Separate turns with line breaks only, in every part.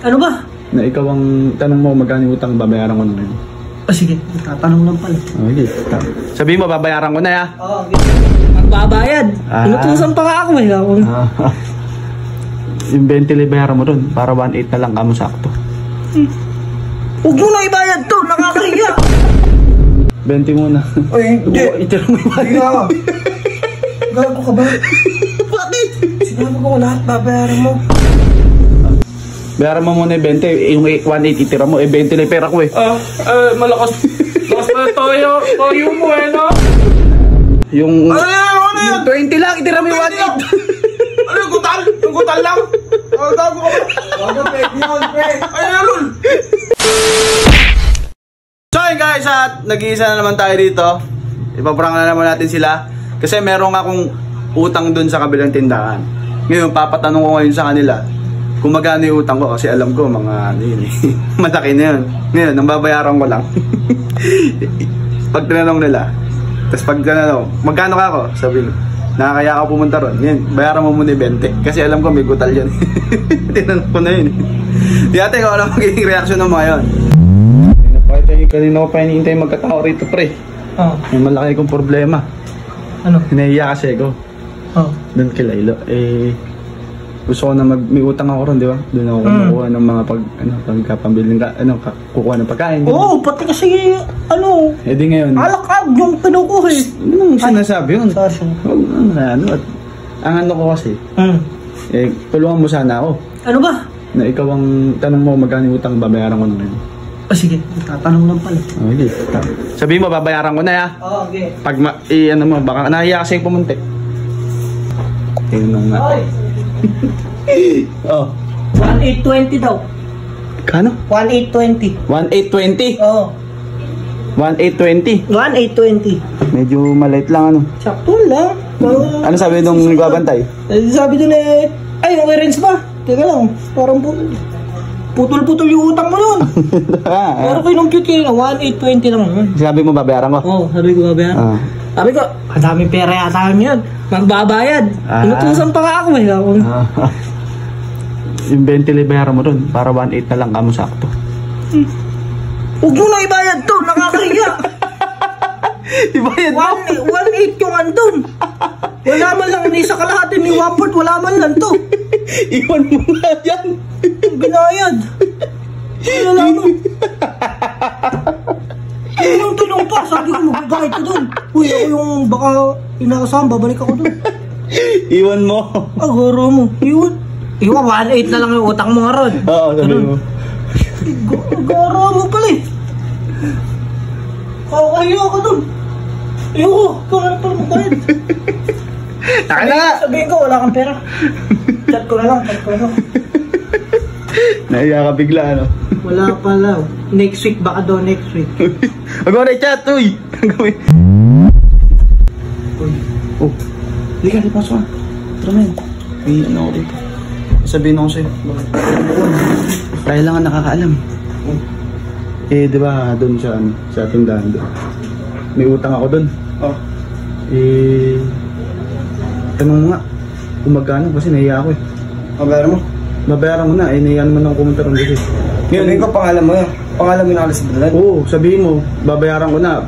Ano ba?
Na ikaw ang tanong mo magkano yung utang, babayaran ko na ngayon.
Sige, tatanong lang pala.
Okay. Sabihin mo, babayaran ko na ya.
Oo, magbabayad. Inutusan pa nga ako eh.
Yung 20 lang bayaran mo dun, para 1.8 na lang kamo sakto.
Huwag mo na ibayad to, nakakahiya.
20 muna.
Ay, hindi.
Itira mo yung
Hindi nga. Gago ka ba?
Bakit?
Sinabi ko lahat, babayaran mo.
Bayaran mo muna yung 20, yung 1.8 itira mo, 20 lang pera ko eh.
Malakas. Lakas pa yung toyo mo eh, no?
Yung...
Ano yan?
20 lang, itira mo yung 1.8.
Ano yung gutal? Yung gutal lang? Gago ka ba? Gago, peg yun, peg. Ay, lul.
So yun guys, at nag-iisa na naman tayo dito. Ipaprank na naman natin sila. Kasi meron akong utang dun sa kabilang tindahan. Ngayon, papatanong ko ngayon sa kanila kung magkano yung utang ko. Kasi alam ko, mga ano yun eh. Malaki na yun. Ngayon, ang babayaran ko lang. Pag tinanong nila, tapos pag tinanong, magkano ka ako? Sabi ko, nakakaya ka pumunta ron. Ngayon, bayaran mo muna yung 20. Kasi alam ko, may gutal yun. Tinanong ko na yun. Di ate, kung alam magiging reaction ng mga yun. Kanina ko pa hinihintay magkatao rito, pre.
Oo.
May malaki kong problema.
Ano?
Hinahiya kasi ako.
Oo.
Doon kay Lailo. Gusto ko na may utang ako ron, di ba? Doon ako kumukuha ng mga pagkapambiling, kukuha ng pagkain.
Oo, pati kasi,
Di ngayon.
alakab yung pinukuha eh.
Ano nang sinasabi yun?
Sorry.
At ang ano ko kasi, tulungan mo sana ako.
Ano ba?
Na ikaw ang tanong mo magkano yung utang, babayaran ko na ngayon.
Sige, tatanong lang pala.
Okay. Sabihin mo, babayaran ko na ya.
Oo, okay.
Pag baka nahiya kasi pumunti. Ayun nga. Oh.
1,820 daw.
Kano?
1,820.
1,820?
Oo.
1,820?
1,820.
Medyo maliit lang
Sakto lang.
Ano sabi nung nagbabantay?
Sabi doon ay, okay rin pa. Teka lang, parang putol-putol yung utang mo nun. Pero kinumpute kayo na 1,820 lang yun.
Sabi mo babayaran ko?
Oo, sabi ko babayaran. Sabi ko, madaming pera yata yun. Magbabayad. Inutusan pa nga ako eh.
Yung 20 lang bayaran mo dun, para 1.8 na lang kamo sakto.
Huwag mo na ibayad to, nakakahiya.
Ibayad mo?
1.8 yung andun. Wala man lang, ni sa kalahati ni Wamport, wala man lang to.
Iwan mo nga yan.
Binayad. Wala mo. Tulong pa, sabi ko magbabayad ko dun. Uy, ako yung baka inakasama, babalik ako dun.
Iwan mo.
Agaro mo. Iwan 1.8 na lang yung utang mo nga ron.
Oo, sabi mo.
Agaro mo pala eh. Kakahiya ako dun. Ayoko, kaya pala magbayad.
Taka na nga.
Sabihin ko, wala kang pera. Chat ko na lang.
Nahiya ka bigla, ano?
Wala pa lang. Next week, baka daw next week.
Huwag mo na i-chat, uy! Uy. Oh. Hindi ka, pasok ka. Tara na yun. May ano ako dito. Sabihin ako sa'yo. Tayo lang ang nakakaalam. Di ba, doon sa tindahan doon. May utang ako doon. Tanong mo nga. Kung magkano kasi nahiya ako eh.
Mabayaran mo?
Babayaran mo na, nahiya naman ang kumunta ron kasi.
Sabihin ko, pangalan mo yan. Pangalan mo yung nakalas sa dalan.
Oo, sabihin mo, babayaran ko na.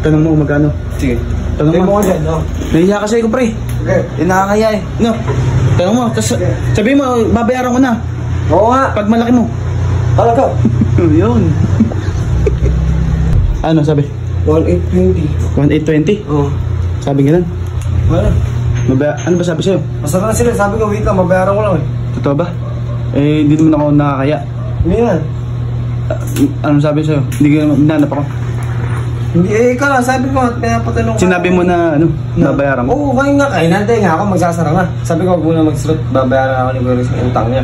Tanong mo magkano.
Sige.
Tanong mo.
Dyan, no?
Nahiya kasi ko, pre.
Okay.
Nakakaya eh. No. Tanong mo, sabihin mo, babayaran ko na.
Oo nga.
Pag malaki mo.
Talaga.
Yun. Ano sabi?
1,820.
1,820?
Oo.
Sabi ganun.
Wala.
Ano ba sabi sa'yo?
Masarap na sila. Sabi ko, wait lang, mabayaran ko lang eh.
Totoo ba? Hindi naman ako nakakaya.
Hindi yan.
Ano sabi sa'yo? Hindi ka nanap ako.
Hindi, ikaw lang. Sabi ko, pinapatanong ko.
Sinabi mo na, babayaran ko?
Oo, ngayon nga. Hinantay nga ako, magsasara nga. Sabi ko, huwag muna magsulot. Babayaran ako ni Boris yung utang niya.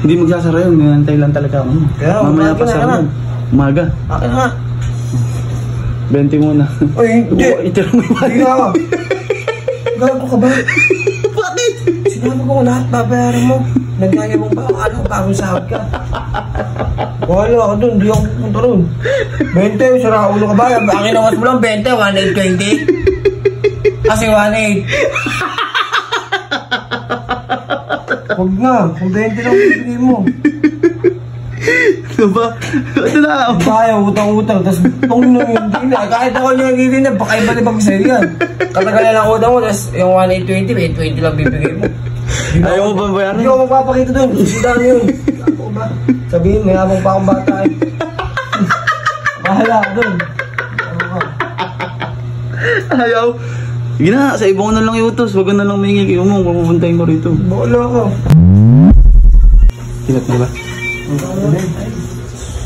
Hindi magsasara yun. Hinantay lang talaga ako.
Kaya,
mamaya pa sa yun. Umaga.
Akin nga.
20 muna.
Uy, hindi.
Itira mo yung
Hindi nga. Gago ka ba?
Bakit?
Sinabi ko lahat, babayaran mo. Nagkaya mo ba? Bagong sahod ka. Wala ka dun, di ako pupunta ron. 20, sira ulo ka ba? Ang inawas mo lang 20, 1,820. Kasi 1,8. Huwag na, kung 20 lang bibigay mo.
Ano ba? Ito na.
Kaya, utang-utang. Tapos, kung hindi na, kahit ako nyo hindi na, baka iba na sa'yo yan. Katagalan lang utang mo, tapos yung 1,820, 820 lang bibigay mo.
Ayaw mo ba bayaran?
Hindi ako magpapakita doon. Sisita na yun. Ako ba? Sabihin, may habang pa akong bata eh. Bahala ka doon.
Ayaw. Sige na, sa ibang na lang iutos. Huwag na lang maingay kayo mo. Pupuntahin ko rito.
Bahala ka.
Hilat na ba?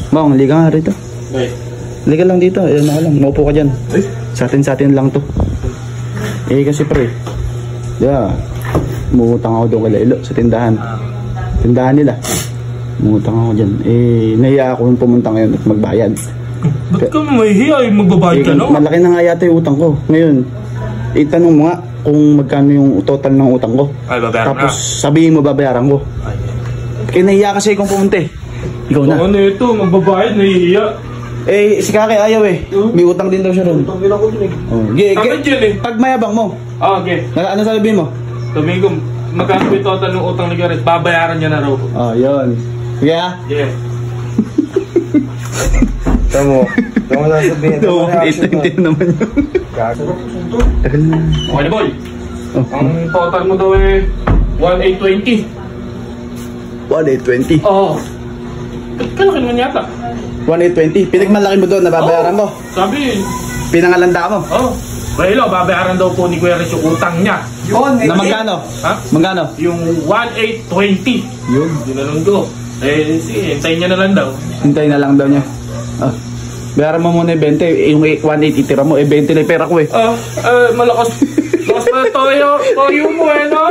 Bang, liga nga rito. Liga lang dito. Ayan na ka lang. Maupo ka dyan. Sa atin lang to. Eh kasi pre. Yeah. Mungutang ako doon kay Lelo sa tindahan. Tindahan nila. Mungutang ako dyan. Eh, nahiya ako yung pumunta ngayon at magbayad.
Ba't ka mahihiya? Magbabayad ka, no?
Malaki na nga yata yung utang ko. Ngayon, itanong mo nga kung magkano yung total ng utang ko.
Ay, babayaran
Tapos sabihin mo babayaran ko. Kaya nahiya kasi kung pumunta eh. Ikaw na.
Ano ito? Magbabayad, nahihiya.
Eh, si Kake ayaw eh. May utang din daw siya ron.
Utang din ako dun eh.
Oh.
Tama dyan eh.
Pag mayabang mo,
Okay.
ano sabihin mo?
Sabihin ko, magkano yung total ng utang ni Gareth? Babayaran niya na raw.
Oh, yun. Sige ah.
Yeah.
Tama mo na sabihin.
Ito, 820 naman yun. Tagal na.
Okay, boy.
Oh.
Ang total mo daw eh, 1,820.
1,820.
Oo. Kalaki naman yata.
1,820. Pinagmalaki mo doon, nababayaran mo.
Sabi,
Pinangalanda mo.
Well, babayaran daw po ni Kuya Rich yung utang niya.
Yun,
Na magkano?
Ha?
Magkano?
Yung 1,820.
Yun.
Dinanong ko. Eh, sige, hintayin niya na lang daw.
Hintayin na lang daw niya. Ah. Bayaran mo muna yung 20. Yung 180 tira mo. Eh, 20 lang yung pera ko eh.
Malakas. Malakas pa na toyo mo eh, no?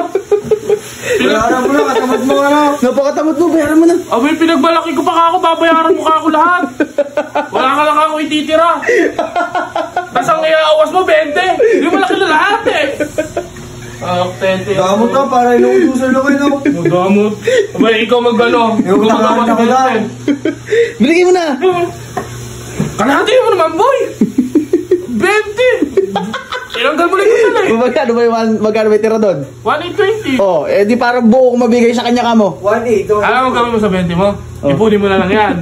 Bayaran mo na, katamad mo ano.
Napakatamot mo, bayaran mo na.
Abay, pinagbalaki ko pa ako, babayaran mo ka ako lahat. Wala ka lang ako ititira. Tapos ang iaawas mo, 20. Hindi mo laki na lahat eh.
Gamot ka, para inuutusan lang kayo no.
Magamot. Abay, ikaw mag-ano.
Yung tangahan ako lang.
Binigay mo na.
Kalahati mo naman, boy. 20. Ilanggal mo lang ito eh.
Magkano ba yung tira doon?
1,820.
Oh, eh di parang buo ko mabigay sa kanya ka mo.
1,820.
Alam mo gawin mo sa 20 mo? Ipunin mo na lang yan.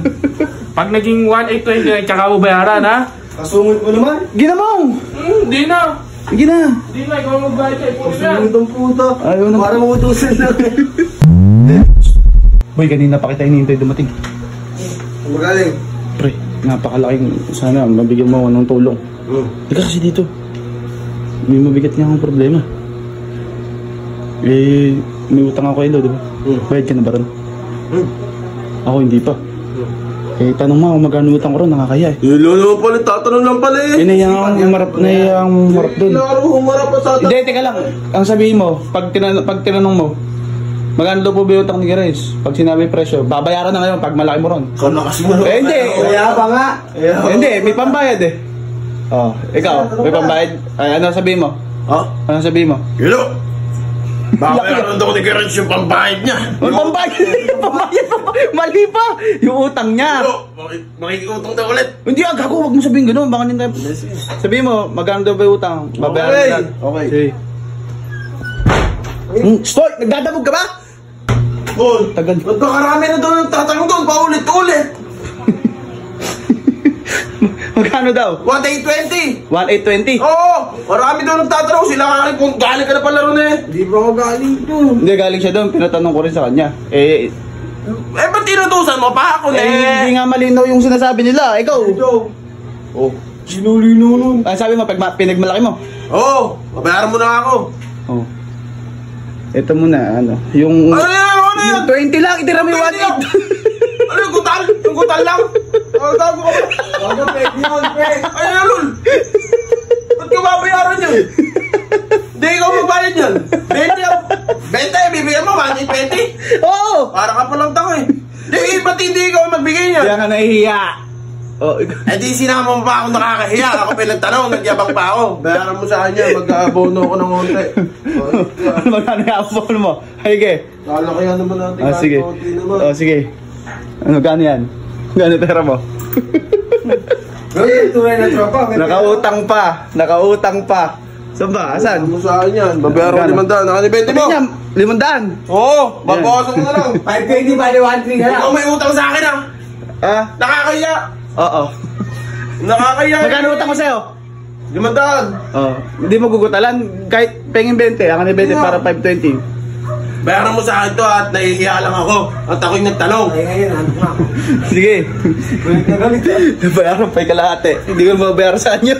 Pag naging 1,820 na, tsaka mo bayaran, ha?
Kasungit mo naman.
Ginamong!
Hindi na.
Gina!
Hindi na, ikaw magbayad siya. Ipunin mo yan.
Kasungit ang puta.
Ayaw na.
Para mautusan lang.
Boy, kanina pa kita hinihintay dumating.
Magaling.
Pre, napakalaking sana mabigyan mo ako ng tulong. Ika kasi dito. May mabigat nga akong problema. Eh, may utang ako ilo, di ba? Bayad ka na ba ron? Ako hindi pa. Eh, tanong mo kung magkano utang ko ron, nakakaya eh.
Ilo naman pala, tatanong lang pala eh.
Eh, nahiyang humarap dun.
Klaro, humarap pa sa atin.
Hindi, teka lang. Ang sabihin mo, pag tinanong mo, magkano daw po ba yung utang ni Gares? Pag sinabi presyo, babayaran na ngayon pag malaki mo ron.
Kalakas mo naman.
Eh, hindi.
Kaya pa nga.
Eh, hindi, may pambayad eh. Oh, ikaw, may pambayad. Ay, ano sabihin mo?
Ha?
Ano sabihin mo?
Ilo. Babayaran daw ni Gerard yung pambayad niya.
Ang pambayad! Pambayad pa! Mali pa! Yung utang niya!
Ilo, makikutong daw ulit.
Hindi, gago, huwag mo sabihin gano'n. Baka nila... Sabihin mo, magkano daw ba yung utang? Babayaran
Okay.
na.
Okay.
Sige. Stoy! Nagdadabog ka ba?
Bon,
Tagal.
magkakarami na daw yung tatanong doon, paulit-ulit.
Magkano daw?
1,820.
1,820?
Oo, marami daw nagtatanong sila kung galing ka na pala ron eh. Hindi ba ako galing doon?
Hindi, galing siya doon. Pinatanong ko rin sa kanya. Eh,
ba't tinutusan mo pa ako
hindi nga malinaw yung sinasabi nila. Ikaw.
Ito.
Oh.
Sinulino nun.
Ano sabi mo, pag pinagmalaki mo?
Oo, babayaran mo na ako.
Oh. Ito muna, ano. Yung...
Ano yan? Ano yan?
Yung 20 lang, itira mo yung
20 lang.
1,800.
Ano yung gutal? Yung gutal lang? Tago ka ba? Tago, pwede yun, pwede. Ay, ano, lul? Ba't ka babayaran yun? Hindi ikaw magbayad yan. 20, bibigyan mo, 1,820.
Oo!
Para ka palang tanga eh. Di, ba't hindi ikaw magbigay niyan?
Kaya nga nahihiya. Oh,
Eh di sinama mo pa ako nakakahiya. Ako pinagtanong, nagyabang pa ako. Bayaran mo sa kanya, mag-abono ko ng konti.
magkano yung apple mo? Sige.
Lalakihan naman natin.
Ah, sige.
konti naman.
Oh, sige. Ano, gano yan? Gano pera mo?
Ganyan, tunay na tropa.
Nakautang pa. Nakautang pa. Saan ba? Asan?
Ano sa akin yan? Babayaran ko 500. Nakanibente mo?
Niya, 500.
Oo, babawasan ko na lang.
520 ba? 1,3 na lang.
Ikaw may utang sa akin ah.
Ah?
Nakakaya!
Oo.
Nakakaya!
Magkano utang ko sa'yo?
500.
Oo. Hindi mo gugutalan. Kahit pengin 20. Ako na 20 para 520.
Bayaran mo sa akin to at nahihiya lang ako. At ako'y nagtanong.
Ay, ngayon, ano nga ako.
Sige.
Galit na galit.
Bayaran pa yung kalahati. Hindi ko mabayaran saan yun.